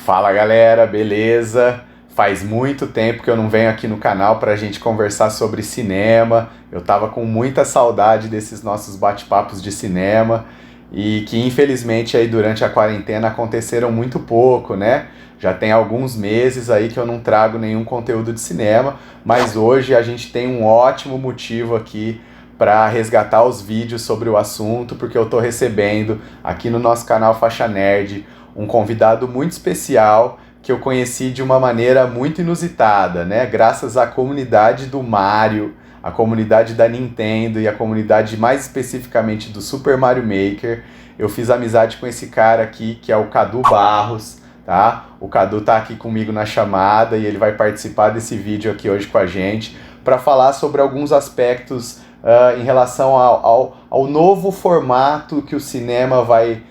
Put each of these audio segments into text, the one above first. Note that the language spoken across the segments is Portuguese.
Fala galera, beleza? Faz muito tempo que eu não venho aqui no canal pra gente conversar sobre cinema. Eu tava com muita saudade desses nossos bate-papos de cinema e que infelizmente aí durante a quarentena aconteceram muito pouco, né? Já tem alguns meses aí que eu não trago nenhum conteúdo de cinema, mas hoje a gente tem um ótimo motivo aqui para resgatar os vídeos sobre o assunto, porque eu tô recebendo aqui no nosso canal Faixa Nerd um convidado muito especial que eu conheci de uma maneira muito inusitada, né? Graças à comunidade do Mario, a comunidade da Nintendo e a comunidade mais especificamente do Super Mario Maker, eu fiz amizade com esse cara aqui, que é o Cadu Barros, tá? O Cadu tá aqui comigo na chamada e ele vai participar desse vídeo aqui hoje com a gente para falar sobre alguns aspectos em relação ao novo formato que o cinema vai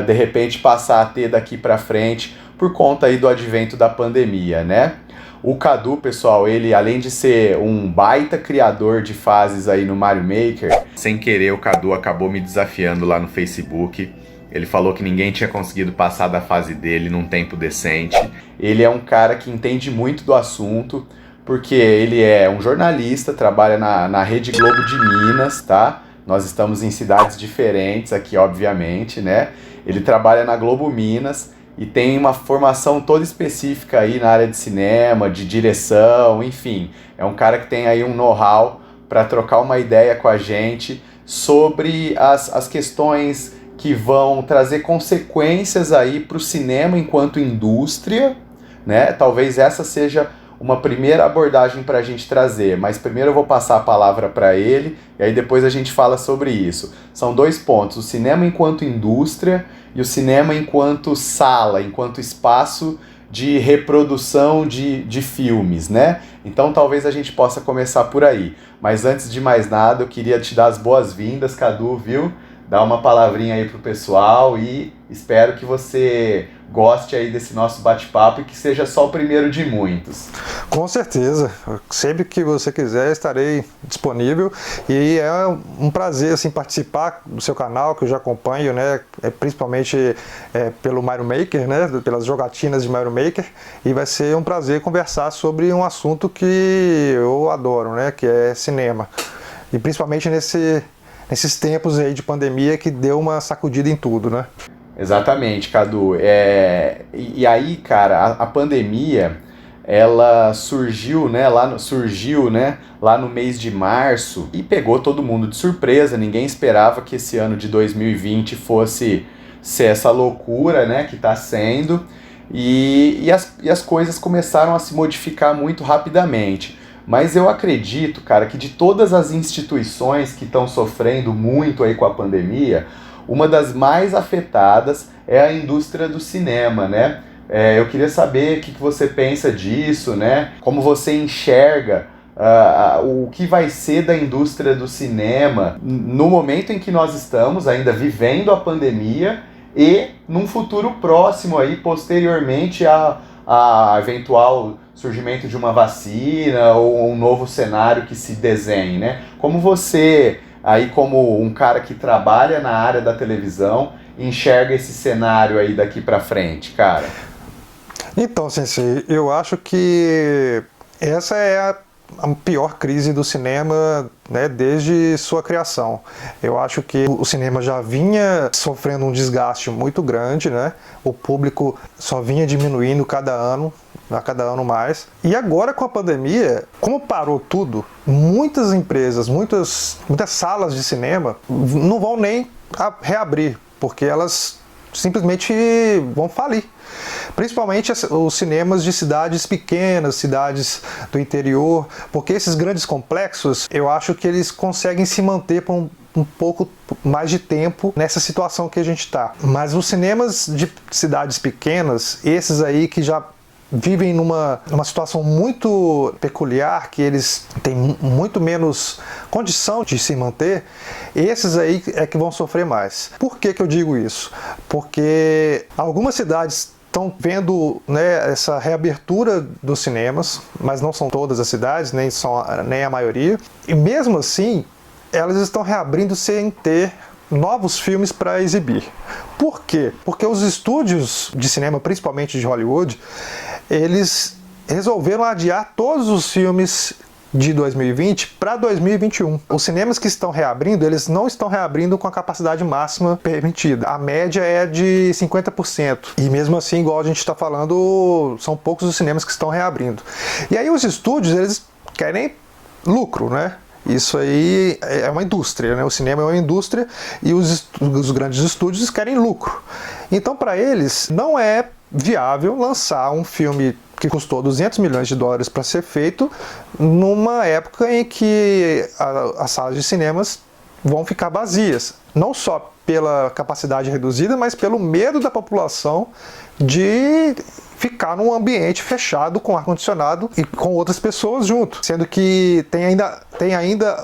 de repente passar a ter daqui para frente por conta aí do advento da pandemia, né? O Cadu, pessoal, ele além de ser um baita criador de fases aí no Mario Maker, sem querer o Cadu acabou me desafiando lá no Facebook. Ele falou que ninguém tinha conseguido passar da fase dele num tempo decente. Ele é um cara que entende muito do assunto, porque ele é um jornalista, trabalha na Rede Globo de Minas, tá? Nós estamos em cidades diferentes aqui, obviamente, né? Ele trabalha na Globo Minas e tem uma formação toda específica aí na área de cinema, de direção, enfim. É um cara que tem aí um know-how para trocar uma ideia com a gente sobre as questões que vão trazer consequências aí para o cinema enquanto indústria, né? Talvez essa seja uma primeira abordagem para a gente trazer, mas primeiro eu vou passar a palavra para ele e aí depois a gente fala sobre isso. São dois pontos, o cinema enquanto indústria e o cinema enquanto sala, enquanto espaço de reprodução de filmes, né? Então talvez a gente possa começar por aí, mas antes de mais nada eu queria te dar as boas-vindas, Cadu, viu? Dar uma palavrinha aí pro pessoal e espero que você goste aí desse nosso bate-papo e que seja só o primeiro de muitos. Com certeza, sempre que você quiser estarei disponível e é um prazer assim, participar do seu canal, que eu já acompanho, né, principalmente pelo Mario Maker, né, pelas jogatinas de Mario Maker, e vai ser um prazer conversar sobre um assunto que eu adoro, né, que é cinema, e principalmente nesses tempos aí de pandemia que deu uma sacudida em tudo, né? Exatamente, Cadu. E aí, cara, a pandemia, ela surgiu, né, lá no mês de março e pegou todo mundo de surpresa. Ninguém esperava que esse ano de 2020 fosse ser essa loucura, né, que está sendo. E as coisas começaram a se modificar muito rapidamente. Mas eu acredito, cara, que de todas as instituições que estão sofrendo muito aí com a pandemia, uma das mais afetadas é a indústria do cinema, né? Eu queria saber o que você pensa disso, né? Como você enxerga o que vai ser da indústria do cinema no momento em que nós estamos ainda vivendo a pandemia e num futuro próximo aí, posteriormente a eventual surgimento de uma vacina ou um novo cenário que se desenhe, né? Como você, aí como um cara que trabalha na área da televisão, enxerga esse cenário aí daqui pra frente, cara? Então, Sensei, eu acho que essa é a pior crise do cinema, né, desde sua criação. Eu acho que o cinema já vinha sofrendo um desgaste muito grande, né? O público só vinha diminuindo a cada ano mais. E agora com a pandemia, como parou tudo, muitas empresas, muitas salas de cinema não vão nem reabrir, porque elas simplesmente vão falir. Principalmente os cinemas de cidades pequenas, cidades do interior, porque esses grandes complexos, eu acho que eles conseguem se manter por um pouco mais de tempo nessa situação que a gente está. Mas os cinemas de cidades pequenas, esses aí que já vivem numa situação muito peculiar, que eles têm muito menos condição de se manter, esses aí é que vão sofrer mais. Por que eu digo isso? Porque algumas cidades estão vendo, né, essa reabertura dos cinemas, mas não são todas as cidades, nem a maioria, e mesmo assim elas estão reabrindo sem ter novos filmes para exibir. Por quê? Porque os estúdios de cinema, principalmente de Hollywood, eles resolveram adiar todos os filmes de 2020 para 2021. Os cinemas que estão reabrindo, eles não estão reabrindo com a capacidade máxima permitida. A média é de 50%. E mesmo assim, igual a gente está falando, são poucos os cinemas que estão reabrindo. E aí os estúdios, eles querem lucro, né? Isso aí é uma indústria, né? O cinema é uma indústria e os grandes estúdios querem lucro. Então, para eles, não é viável lançar um filme que custou 200 milhões de dólares para ser feito numa época em que as salas de cinemas vão ficar vazias. Não só pela capacidade reduzida, mas pelo medo da população de ficar num ambiente fechado com ar-condicionado e com outras pessoas junto. Sendo que tem ainda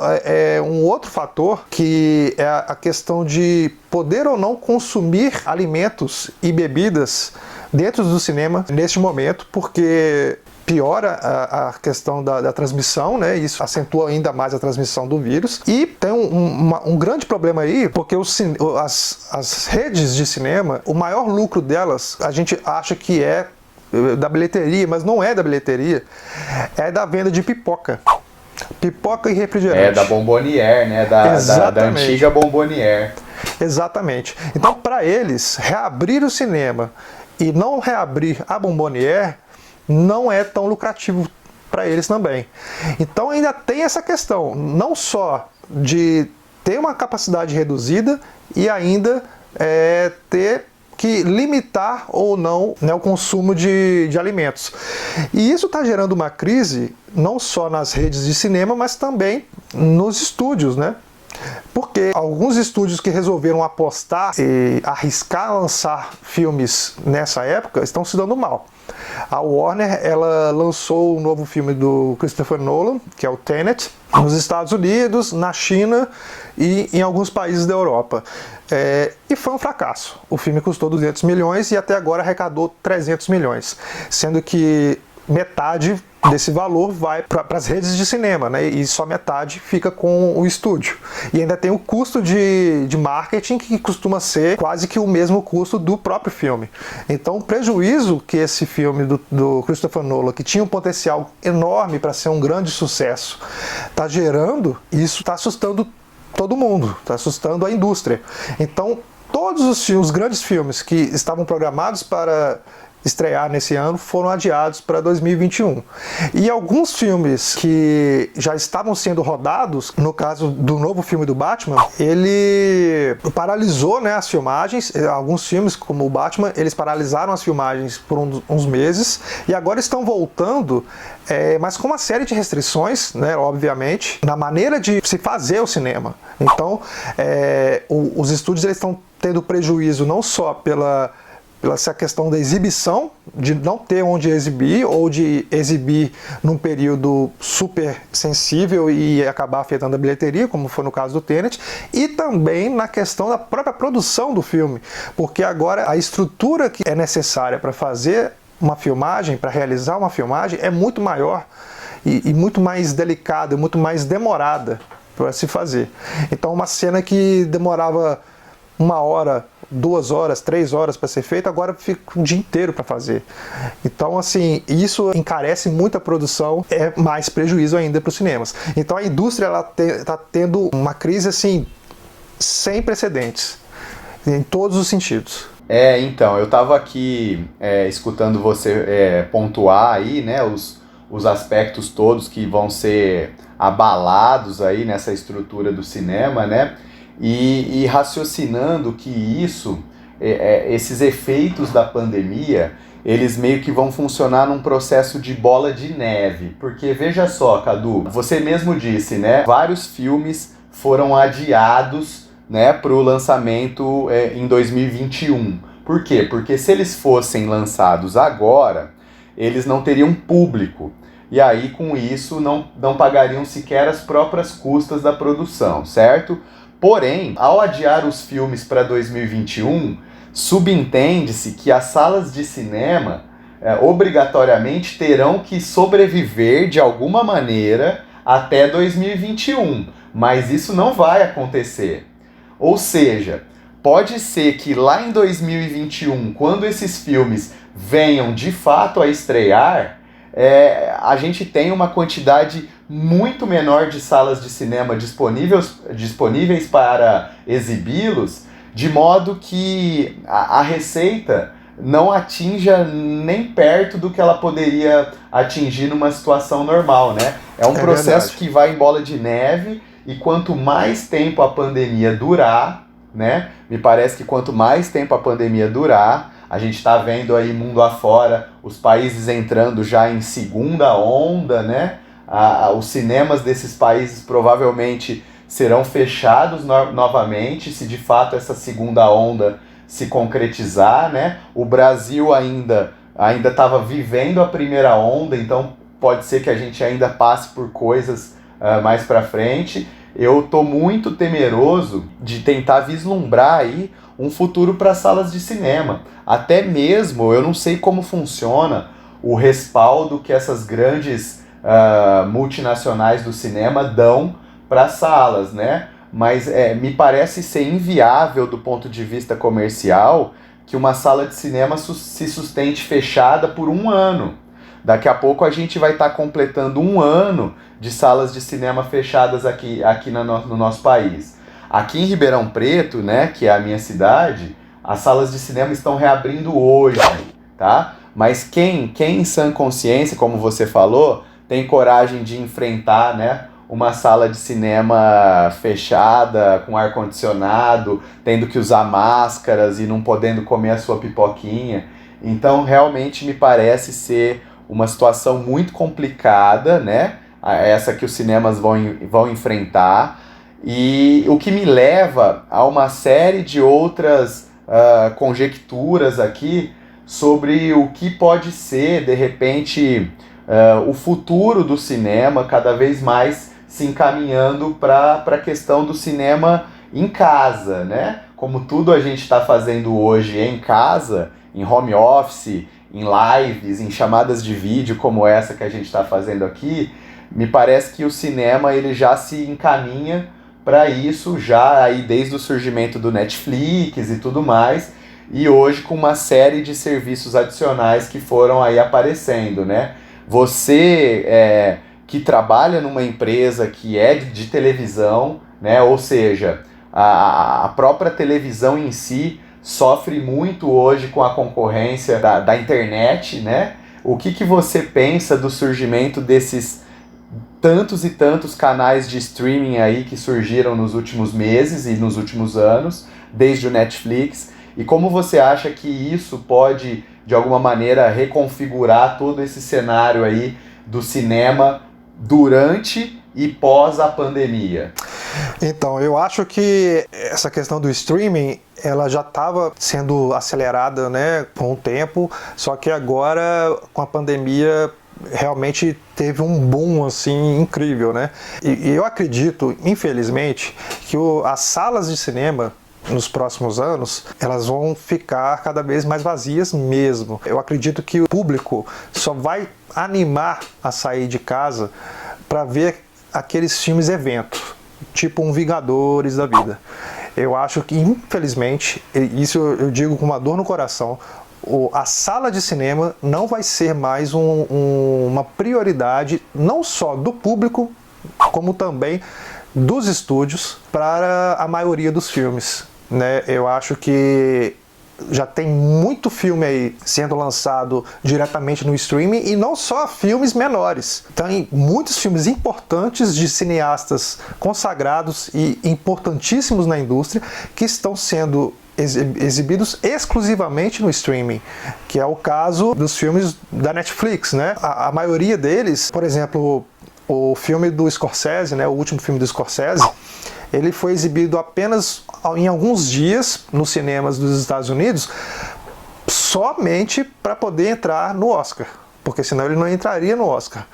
um outro fator, que é a questão de poder ou não consumir alimentos e bebidas dentro do cinema neste momento, porque piora a questão da transmissão, né? Isso acentua ainda mais a transmissão do vírus. E tem um grande problema aí, porque as redes de cinema, o maior lucro delas, a gente acha que é da bilheteria, mas não é da bilheteria, é da venda de pipoca. Pipoca e refrigerante. É da Bomboniere, né? Da antiga Bomboniere. Exatamente. Então, para eles, reabrir o cinema e não reabrir a Bomboniere não é tão lucrativo para eles também. Então ainda tem essa questão, não só de ter uma capacidade reduzida e ainda ter que limitar ou não, né, o consumo de alimentos. E isso está gerando uma crise não só nas redes de cinema, mas também nos estúdios, né? Porque alguns estúdios que resolveram apostar e arriscar lançar filmes nessa época estão se dando mal. A Warner, ela lançou um novo filme do Christopher Nolan, que é o Tenet, nos Estados Unidos, na China e em alguns países da Europa. E foi um fracasso. O filme custou 200 milhões e até agora arrecadou 300 milhões, sendo que metade desse valor vai para as redes de cinema, né? E só metade fica com o estúdio. E ainda tem o custo de marketing, que costuma ser quase que o mesmo custo do próprio filme. Então o prejuízo que esse filme do Christopher Nolan, que tinha um potencial enorme para ser um grande sucesso, está gerando, isso está assustando todo mundo, está assustando a indústria. Então todos os grandes filmes que estavam programados para estrear nesse ano foram adiados para 2021. E alguns filmes que já estavam sendo rodados, no caso do novo filme do Batman, ele paralisou, né, as filmagens. Alguns filmes, como o Batman, eles paralisaram as filmagens por uns meses e agora estão voltando, mas com uma série de restrições, né, obviamente, na maneira de se fazer o cinema. Então, os estúdios eles estão tendo prejuízo não só pela essa questão da exibição, de não ter onde exibir ou de exibir num período super sensível e acabar afetando a bilheteria, como foi no caso do Tenet, e também na questão da própria produção do filme, porque agora a estrutura que é necessária para fazer uma filmagem, para realizar uma filmagem, é muito maior e muito mais delicada, muito mais demorada para se fazer. Então uma cena que demorava 1 hora, 2 horas, 3 horas para ser feito, agora fica um dia inteiro para fazer. Então, assim, isso encarece muito a produção, é mais prejuízo ainda para os cinemas. Então, a indústria está tendo uma crise, assim, sem precedentes, em todos os sentidos. Então, eu estava aqui escutando você pontuar aí, né, os aspectos todos que vão ser abalados aí nessa estrutura do cinema, né? E raciocinando que esses efeitos da pandemia, eles meio que vão funcionar num processo de bola de neve. Porque veja só, Cadu, você mesmo disse, né? Vários filmes foram adiados, né, para o lançamento em 2021. Por quê? Porque se eles fossem lançados agora, eles não teriam público. E aí, com isso, não pagariam sequer as próprias custas da produção, certo? Porém, ao adiar os filmes para 2021, subentende-se que as salas de cinema obrigatoriamente terão que sobreviver de alguma maneira até 2021, mas isso não vai acontecer. Ou seja, pode ser que lá em 2021, quando esses filmes venham de fato a estrear, a gente tem uma quantidade muito menor de salas de cinema disponíveis para exibi-los, de modo que a receita não atinja nem perto do que ela poderia atingir numa situação normal, né? É um processo que vai em bola de neve, e quanto mais tempo a pandemia durar, né? Me parece que quanto mais tempo a pandemia durar, a gente está vendo aí mundo afora, os países entrando já em segunda onda, né? Os cinemas desses países provavelmente serão fechados novamente, se de fato essa segunda onda se concretizar, né? O Brasil ainda estava vivendo a primeira onda, então pode ser que a gente ainda passe por coisas mais para frente. Eu estou muito temeroso de tentar vislumbrar aí um futuro para salas de cinema. Até mesmo, eu não sei como funciona o respaldo que essas grandes multinacionais do cinema dão para salas, né? Mas me parece ser inviável do ponto de vista comercial que uma sala de cinema se sustente fechada por um ano. Daqui a pouco a gente vai estar completando um ano de salas de cinema fechadas aqui no nosso país. Aqui em Ribeirão Preto, né, que é a minha cidade, as salas de cinema estão reabrindo hoje, tá? Mas quem em sã consciência, como você falou, tem coragem de enfrentar, né, uma sala de cinema fechada, com ar-condicionado, tendo que usar máscaras e não podendo comer a sua pipoquinha? Então, realmente me parece ser uma situação muito complicada, né? Essa que os cinemas vão enfrentar, e o que me leva a uma série de outras conjecturas aqui sobre o que pode ser, de repente, o futuro do cinema, cada vez mais se encaminhando para a questão do cinema em casa, né? Como tudo a gente está fazendo hoje em casa, em home office, em lives, em chamadas de vídeo como essa que a gente está fazendo aqui, me parece que o cinema ele já se encaminha para isso, já aí desde o surgimento do Netflix e tudo mais, e hoje com uma série de serviços adicionais que foram aí aparecendo, né? Você que trabalha numa empresa que é de televisão, né? Ou seja, a própria televisão em si sofre muito hoje com a concorrência da internet, né? O que você pensa do surgimento desses tantos e tantos canais de streaming aí que surgiram nos últimos meses e nos últimos anos, desde o Netflix, e como você acha que isso pode, de alguma maneira, reconfigurar todo esse cenário aí do cinema durante e pós a pandemia? Então, eu acho que essa questão do streaming, ela já estava sendo acelerada, né, com o tempo, só que agora, com a pandemia, realmente teve um boom assim incrível, né? E eu acredito, infelizmente, que as salas de cinema nos próximos anos, elas vão ficar cada vez mais vazias mesmo. Eu acredito que o público só vai animar a sair de casa para ver aqueles filmes evento, tipo um Vingadores da vida. Eu acho que, infelizmente, isso eu digo com uma dor no coração, a sala de cinema não vai ser mais uma prioridade, não só do público, como também dos estúdios, para a maioria dos filmes, né? Eu acho que já tem muito filme aí sendo lançado diretamente no streaming, e não só filmes menores. Tem muitos filmes importantes de cineastas consagrados e importantíssimos na indústria que estão sendo exibidos exclusivamente no streaming, que é o caso dos filmes da Netflix, né? A maioria deles, por exemplo, o filme do Scorsese, né? O último filme do Scorsese, ele foi exibido apenas em alguns dias nos cinemas dos Estados Unidos, somente para poder entrar no Oscar, porque senão ele não entraria no Oscar.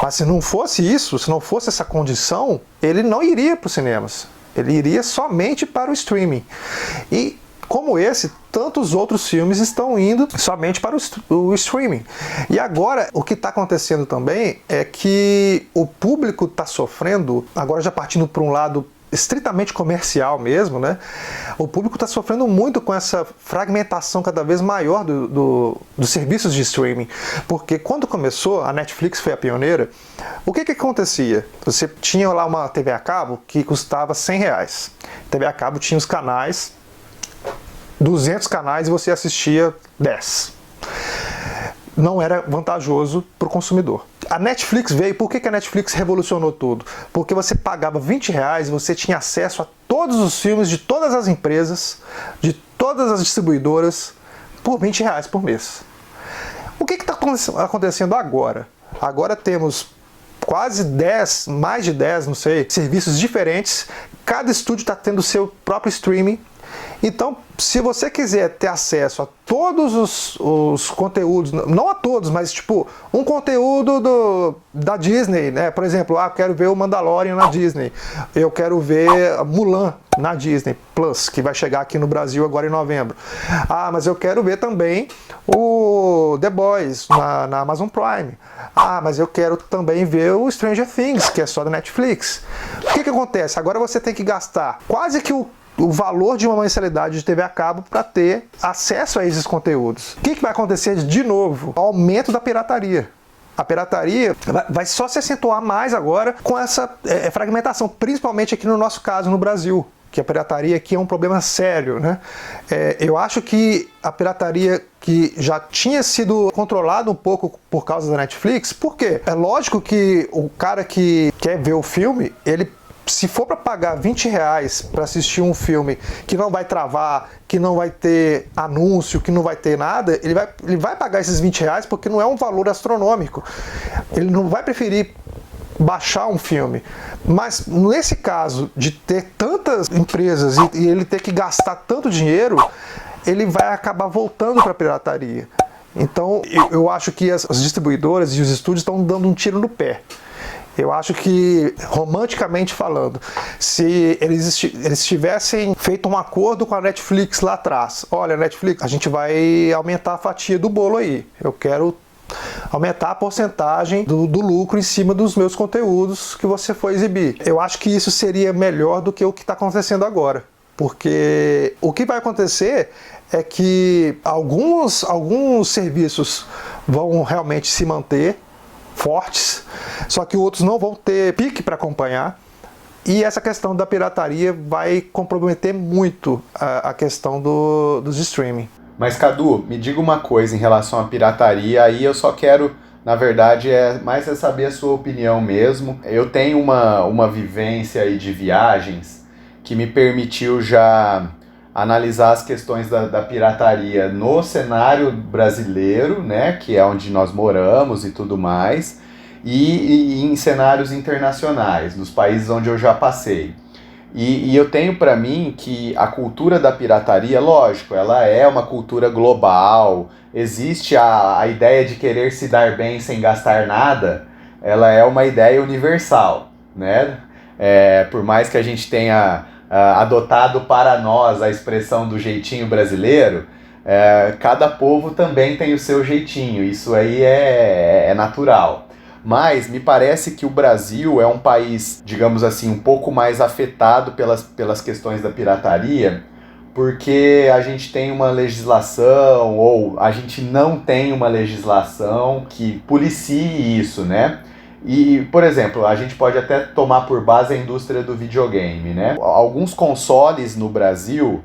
Mas se não fosse isso, se não fosse essa condição, ele não iria para os cinemas, ele iria somente para o streaming. E como esse, tantos outros filmes estão indo somente para o streaming. E agora, o que está acontecendo também é que o público está sofrendo, agora já partindo para um lado estritamente comercial mesmo, né? O público está sofrendo muito com essa fragmentação cada vez maior dos serviços de streaming. Porque quando começou, a Netflix foi a pioneira, o que acontecia? Você tinha lá uma TV a cabo que custava R$100. A TV a cabo tinha os canais, 200 canais, e você assistia 10. Não era vantajoso para o consumidor. A Netflix veio, por que a Netflix revolucionou tudo? Porque você pagava R$20 e você tinha acesso a todos os filmes de todas as empresas, de todas as distribuidoras, por R$20 por mês. O que está acontecendo agora? Agora temos quase 10, mais de 10, não sei, serviços diferentes, cada estúdio está tendo o seu próprio streaming. Então, se você quiser ter acesso a todos os conteúdos, não a todos, mas tipo, um conteúdo da Disney, né? Por exemplo, eu quero ver o Mandalorian na Disney, eu quero ver Mulan na Disney Plus, que vai chegar aqui no Brasil agora em novembro. Mas eu quero ver também o The Boys na Amazon Prime. Mas eu quero também ver o Stranger Things, que é só da Netflix. O que acontece? Agora você tem que gastar quase que o valor de uma mensalidade de TV a cabo para ter acesso a esses conteúdos. O que vai acontecer de novo? O aumento da pirataria. A pirataria vai só se acentuar mais agora com essa fragmentação, principalmente aqui no nosso caso, no Brasil, que a pirataria aqui é um problema sério, né? Eu acho que a pirataria que já tinha sido controlada um pouco por causa da Netflix, por quê? É lógico que o cara que quer ver o filme, ele, se for para pagar R$20 para assistir um filme que não vai travar, que não vai ter anúncio, que não vai ter nada, ele vai pagar esses R$20 porque não é um valor astronômico. Ele não vai preferir baixar um filme. Mas nesse caso de ter tantas empresas e ele ter que gastar tanto dinheiro, ele vai acabar voltando para a pirataria. Então eu acho que as distribuidoras e os estúdios estão dando um tiro no pé. Eu acho que, romanticamente falando, se eles tivessem feito um acordo com a Netflix lá atrás, olha, Netflix, a gente vai aumentar a fatia do bolo aí, eu quero aumentar a porcentagem do lucro em cima dos meus conteúdos que você for exibir. Eu acho que isso seria melhor do que o que está acontecendo agora, porque o que vai acontecer é que alguns serviços vão realmente se manter fortes, só que outros não vão ter pique para acompanhar, e essa questão da pirataria vai comprometer muito a questão dos streaming. Mas Cadu, me diga uma coisa em relação à pirataria, aí eu só quero, na verdade, mais saber a sua opinião mesmo. Eu tenho uma vivência aí de viagens que me permitiu já analisar as questões da pirataria no cenário brasileiro, né, que é onde nós moramos e tudo mais, e em cenários internacionais, nos países onde eu já passei. E eu tenho para mim que a cultura da pirataria, lógico, ela é uma cultura global, existe a ideia de querer se dar bem sem gastar nada, ela é uma ideia universal, né? Por mais que a gente tenha adotado para nós a expressão do jeitinho brasileiro, cada povo também tem o seu jeitinho, isso aí é natural. Mas me parece que o Brasil é um país, digamos assim, um pouco mais afetado pelas questões da pirataria, porque a gente tem uma legislação, ou a gente não tem uma legislação que policie isso, né? E, por exemplo, a gente pode até tomar por base a indústria do videogame, né? Alguns consoles no Brasil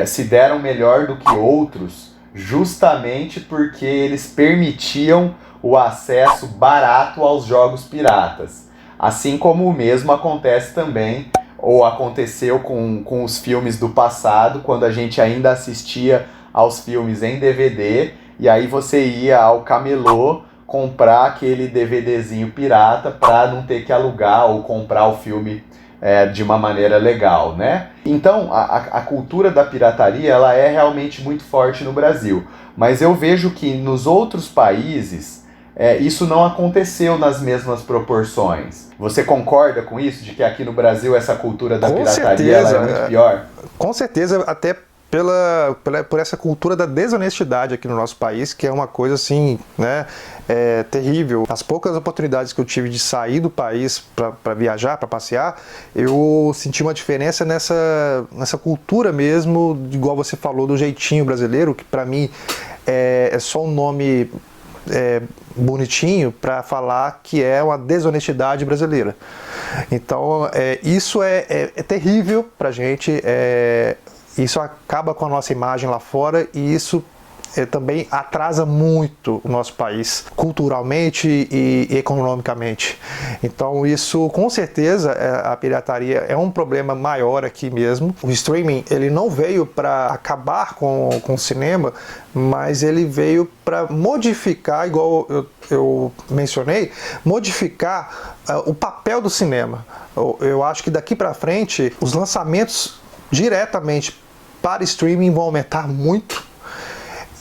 se deram melhor do que outros, justamente porque eles permitiam o acesso barato aos jogos piratas. Assim como o mesmo acontece também, ou aconteceu com os filmes do passado, quando a gente ainda assistia aos filmes em DVD, e aí você ia ao camelô comprar aquele DVDzinho pirata para não ter que alugar ou comprar o filme de uma maneira legal, né? Então, a cultura da pirataria, ela é realmente muito forte no Brasil, mas eu vejo que nos outros países isso não aconteceu nas mesmas proporções. Você concorda com isso? De que aqui no Brasil essa cultura da pirataria ela é muito pior? Com certeza, até por essa cultura da desonestidade aqui no nosso país, que é uma coisa assim, né, terrível. As poucas oportunidades que eu tive de sair do país para viajar, para passear, eu senti uma diferença nessa cultura mesmo, igual você falou, do jeitinho brasileiro, que para mim é só um nome bonitinho para falar que é uma desonestidade brasileira. Então, isso é terrível para a gente, isso acaba com a nossa imagem lá fora e isso também atrasa muito o nosso país, culturalmente e economicamente. Então isso, com certeza, a pirataria é um problema maior aqui mesmo. O streaming, ele não veio para acabar com o cinema, mas ele veio para modificar, igual eu mencionei, modificar o papel do cinema. Eu acho que daqui para frente, os lançamentos diretamente para streaming vão aumentar muito.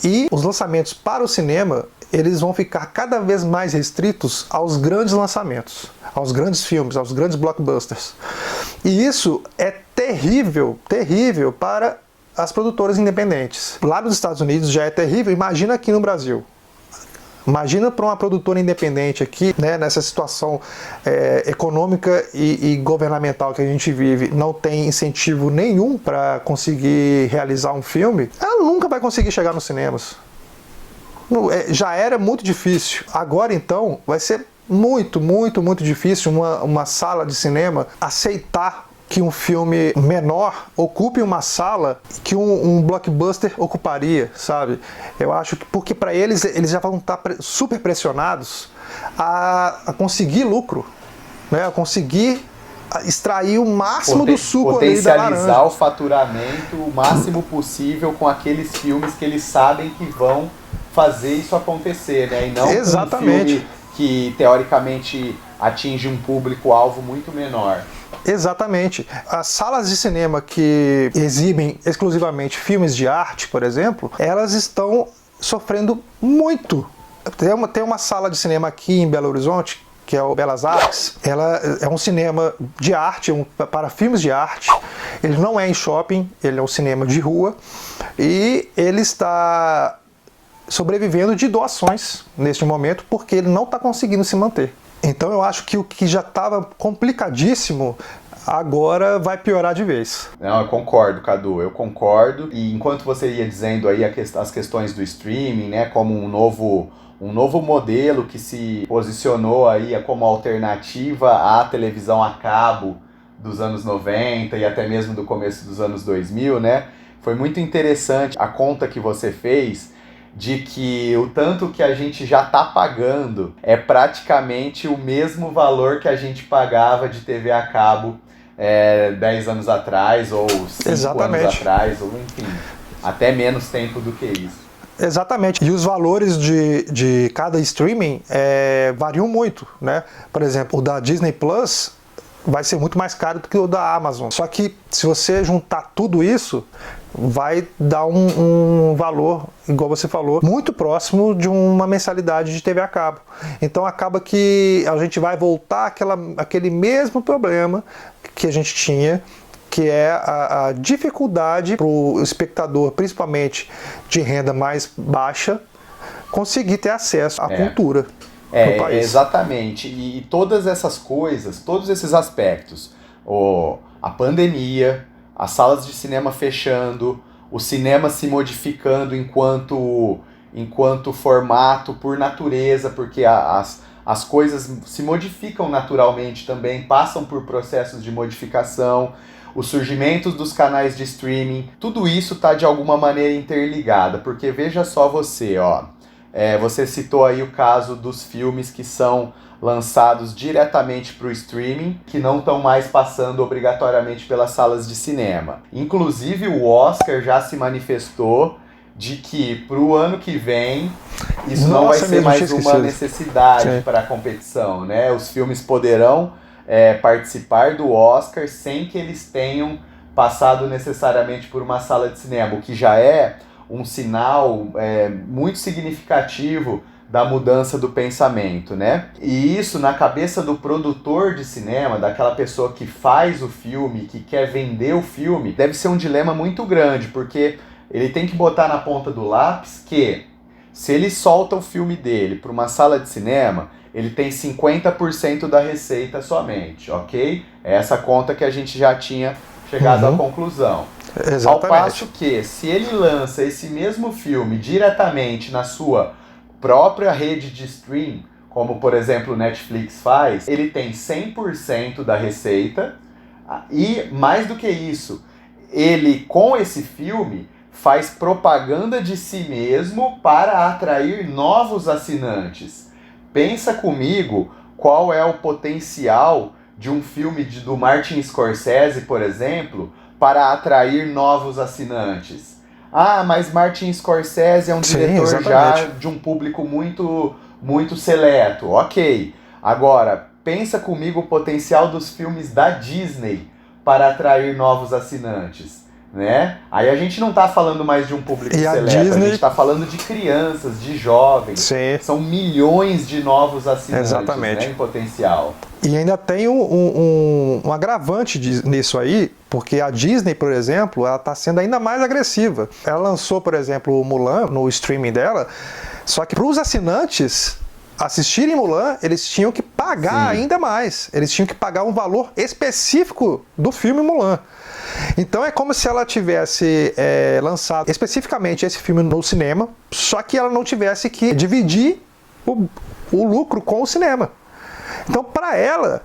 E os lançamentos para o cinema, eles vão ficar cada vez mais restritos aos grandes lançamentos, aos grandes filmes, aos grandes blockbusters. E isso é terrível, terrível para as produtoras independentes. Lá nos Estados Unidos já é terrível, imagina aqui no Brasil. Imagina para uma produtora independente aqui, né, nessa situação econômica e governamental que a gente vive, não tem incentivo nenhum para conseguir realizar um filme, ela nunca vai conseguir chegar nos cinemas. Já era muito difícil. Agora, então, vai ser muito, muito, muito difícil uma sala de cinema aceitar que um filme menor ocupe uma sala que um blockbuster ocuparia, sabe? Eu acho que porque para eles já vão estar super pressionados a conseguir lucro, né? A conseguir extrair o máximo do suco ali da laranja. Potencializar o faturamento o máximo possível com aqueles filmes que eles sabem que vão fazer isso acontecer, né? E não Exatamente. um filme que teoricamente atinge um público-alvo muito menor. Exatamente. As salas de cinema que exibem exclusivamente filmes de arte, por exemplo, elas estão sofrendo muito. Tem uma sala de cinema aqui em Belo Horizonte, que é o Belas Artes. Ela é um cinema de arte, para filmes de arte. Ele não é em shopping, ele é um cinema de rua. E ele está sobrevivendo de doações neste momento, porque ele não está conseguindo se manter. Então eu acho que o que já estava complicadíssimo agora vai piorar de vez. Não, eu concordo, Cadu, eu concordo. E enquanto você ia dizendo aí as questões do streaming, né, como um novo modelo que se posicionou aí como alternativa à televisão a cabo dos anos 90 e até mesmo do começo dos anos 2000, né, foi muito interessante a conta que você fez de que o tanto que a gente já está pagando é praticamente o mesmo valor que a gente pagava de TV a cabo 10 anos atrás, ou 5 anos atrás, ou enfim, até menos tempo do que isso. Exatamente. E os valores de cada streaming variam muito, né? Por exemplo, o da Disney Plus vai ser muito mais caro do que o da Amazon. Só que se você juntar tudo isso, vai dar um valor, igual você falou, muito próximo de uma mensalidade de TV a cabo. Então acaba que a gente vai voltar àquele mesmo problema que a gente tinha, que é a dificuldade para o espectador, principalmente de renda mais baixa, conseguir ter acesso à cultura no país. Exatamente. E todas essas coisas, todos esses aspectos, a pandemia, as salas de cinema fechando, o cinema se modificando enquanto formato por natureza, porque as coisas se modificam naturalmente também, passam por processos de modificação, os surgimentos dos canais de streaming, tudo isso está de alguma maneira interligado, porque veja só você, você citou aí o caso dos filmes que são lançados diretamente para o streaming, que não estão mais passando obrigatoriamente pelas salas de cinema. Inclusive o Oscar já se manifestou de que para o ano que vem isso não vai ser mais uma necessidade para a competição, né? Os filmes poderão participar do Oscar sem que eles tenham passado necessariamente por uma sala de cinema, o que já é um sinal muito significativo da mudança do pensamento, né? E isso na cabeça do produtor de cinema, daquela pessoa que faz o filme, que quer vender o filme, deve ser um dilema muito grande, porque ele tem que botar na ponta do lápis que se ele solta o filme dele para uma sala de cinema, ele tem 50% da receita somente, ok? É essa conta que a gente já tinha chegado à conclusão. Exatamente. Ao passo que, se ele lança esse mesmo filme diretamente na sua própria rede de stream, como por exemplo o Netflix faz, ele tem 100% da receita e, mais do que isso, ele com esse filme faz propaganda de si mesmo para atrair novos assinantes. Pensa comigo qual é o potencial de um filme do Martin Scorsese, por exemplo, para atrair novos assinantes. Ah, mas Martin Scorsese é um diretor já de um público muito seleto. Ok. Agora, pensa comigo o potencial dos filmes da Disney para atrair novos assinantes, né? Aí a gente não está falando mais de um público seleto, a gente está falando de crianças, de jovens. Sim. São milhões de novos assinantes, né, em potencial. E ainda tem um agravante nisso aí, porque a Disney, por exemplo, ela está sendo ainda mais agressiva. Ela lançou, por exemplo, o Mulan no streaming dela, só que para os assinantes assistirem Mulan, eles tinham que pagar ainda mais. Eles tinham que pagar um valor específico do filme Mulan. Então é como se ela tivesse lançado especificamente esse filme no cinema, só que ela não tivesse que dividir o lucro com o cinema. Então, para ela,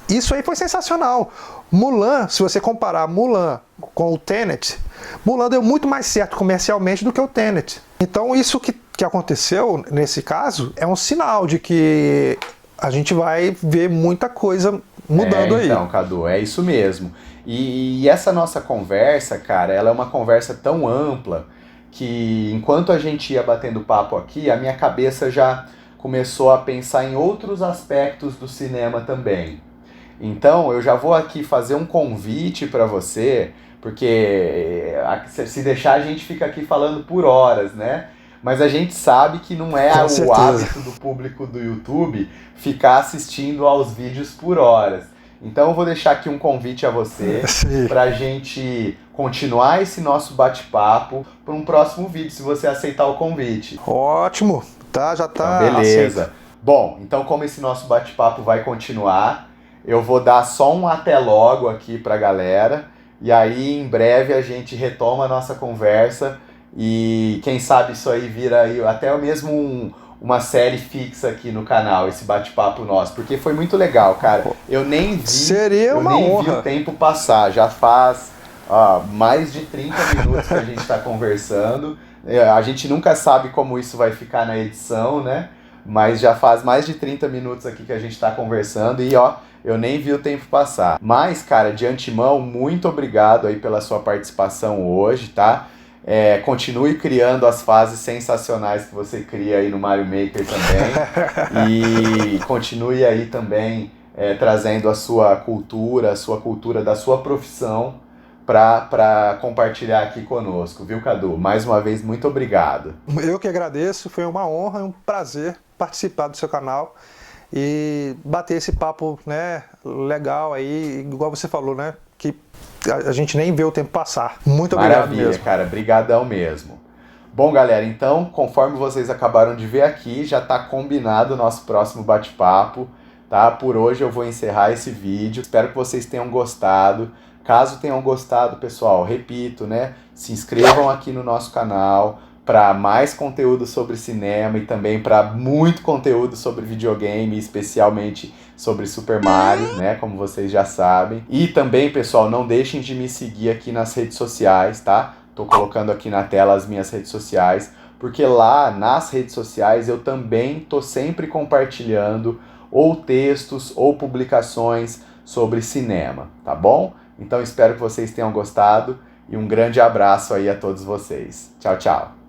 isso aí foi sensacional. Mulan, se você comparar Mulan com o Tenet, Mulan deu muito mais certo comercialmente do que o Tenet. Então, isso que aconteceu nesse caso é um sinal de que a gente vai ver muita coisa mudando aí. Então, Cadu, é isso mesmo. E essa nossa conversa, cara, ela é uma conversa tão ampla que enquanto a gente ia batendo papo aqui, a minha cabeça já começou a pensar em outros aspectos do cinema também. Então, eu já vou aqui fazer um convite para você, porque se deixar a gente fica aqui falando por horas, né? Mas a gente sabe que não é o hábito do público do YouTube ficar assistindo aos vídeos por horas. Então eu vou deixar aqui um convite a você para a gente continuar esse nosso bate-papo para um próximo vídeo, se você aceitar o convite. Ótimo! Tá, já tá. Então, beleza. Aceito. Bom, então como esse nosso bate-papo vai continuar, eu vou dar só um até logo aqui pra galera, e aí em breve a gente retoma a nossa conversa e quem sabe isso aí vira aí até mesmo uma série fixa aqui no canal, esse bate-papo nosso, porque foi muito legal, cara. Eu nem vi o tempo passar, já faz mais de 30 minutos que a gente tá conversando. A gente nunca sabe como isso vai ficar na edição, né? Mas já faz mais de 30 minutos aqui que a gente tá conversando e eu nem vi o tempo passar. Mas, cara, de antemão, muito obrigado aí pela sua participação hoje, tá? Continue criando as fases sensacionais que você cria aí no Mario Maker também. E continue aí também trazendo a sua cultura da sua profissão para compartilhar aqui conosco, viu, Cadu? Mais uma vez, muito obrigado. Eu que agradeço, foi uma honra e um prazer participar do seu canal e bater esse papo, né, legal aí, igual você falou, né, que a gente nem vê o tempo passar. Muito obrigado mesmo. Maravilha, cara, brigadão mesmo. Bom, galera, então, conforme vocês acabaram de ver aqui, já está combinado o nosso próximo bate-papo, tá? Por hoje eu vou encerrar esse vídeo, espero que vocês tenham gostado. Caso tenham gostado, pessoal, repito, né? Se inscrevam aqui no nosso canal para mais conteúdo sobre cinema e também para muito conteúdo sobre videogame, especialmente sobre Super Mario, né? Como vocês já sabem. E também, pessoal, não deixem de me seguir aqui nas redes sociais, tá? Tô colocando aqui na tela as minhas redes sociais, porque lá nas redes sociais eu também tô sempre compartilhando ou textos ou publicações sobre cinema, tá bom? Então espero que vocês tenham gostado e um grande abraço aí a todos vocês. Tchau, tchau.